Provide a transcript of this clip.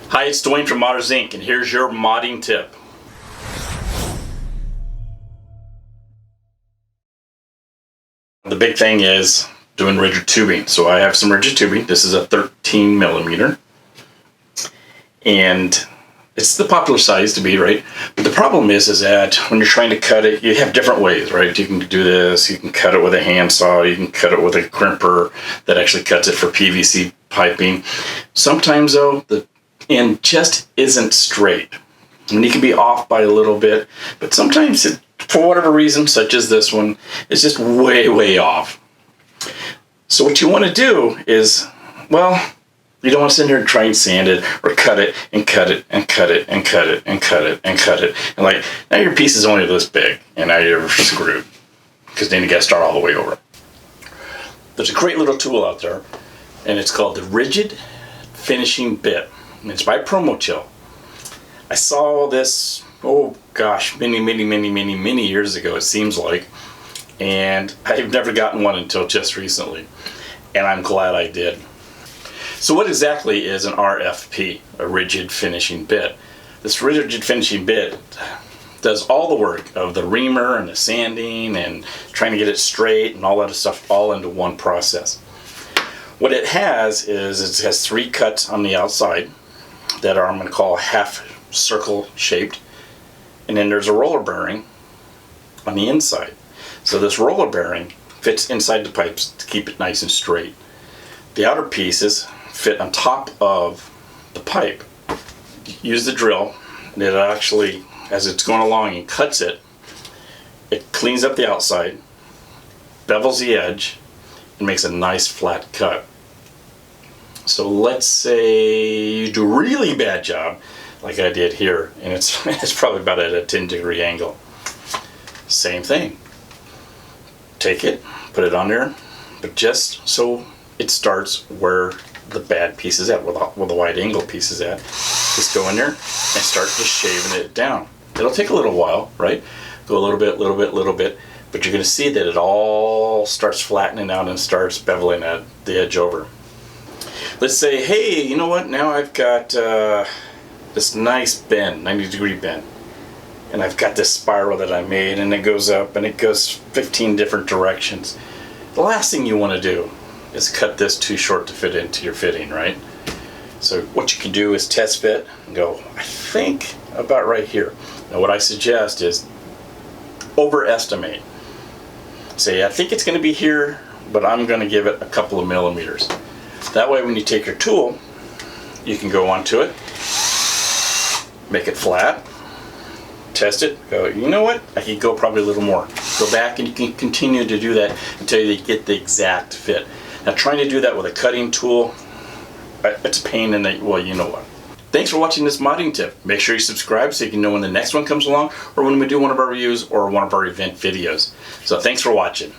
Hi, it's Dwayne from Modders Inc. and here's your modding tip. The big thing is doing rigid tubing. So I have some rigid tubing. This is a 13 millimeter. And it's the popular size to be, right? But the problem is that when you're trying to cut it, you have different ways, right? You can do this, you can cut it with a handsaw, you can cut it with a crimper that actually cuts it for PVC piping. Sometimes though, the end just isn't straight. And you can be off by a little bit, but sometimes it, for whatever reason, such as this one, it's just way off. So what you want to do is, well, you don't want to sit here and try and sand it or cut it and cut it and cut it and cut it and cut it and cut it. And like, now your piece is only this big and now you're screwed because then you got to start all the way over. There's a great little tool out there and it's called the Rigid Finishing Bit. And it's by Primochill. I saw this, oh gosh, many years ago, it seems like. And I've never gotten one until just recently. And I'm glad I did. So what exactly is an RFB, a rigid finishing bit? This rigid finishing bit does all the work of the reamer and the sanding and trying to get it straight and all that stuff all into one process. What it has is it has 3 cuts on the outside that are, I'm going to call, half circle shaped, and then there's a roller bearing on the inside. So this roller bearing fits inside the pipes to keep it nice and straight. The outer pieces fit on top of the pipe. Use the drill, and it actually, as it's going along and cuts it, it cleans up the outside, bevels the edge, and makes a nice flat cut. So let's say you do a really bad job, like I did here, and it's probably about at a 10-degree angle. Same thing. Take it, put it on there, but just so it starts where the bad piece is at, where the wide angle piece is at. Just go in there and start just shaving it down. It'll take a little while, right? Go a little bit, but you're going to see that it all starts flattening out and starts beveling the edge over. Let's say, hey, you know what? Now I've got this nice bend, 90-degree bend. And I've got this spiral that I made, and it goes up, and it goes 15 different directions. The last thing you want to do is cut this too short to fit into your fitting, right? So what you can do is test fit and go, I think about right here. Now what I suggest is overestimate. Say, I think it's going to be here, but I'm going to give it a couple of millimeters. That way when you take your tool, you can go onto it, make it flat, test it, go, you know what, I could go probably a little more. Go back and you can continue to do that until you get the exact fit. Now trying to do that with a cutting tool, it's a pain in the, well, you know what. Thanks for watching this modding tip. Make sure you subscribe so you can know when the next one comes along or when we do one of our reviews or one of our event videos. So thanks for watching.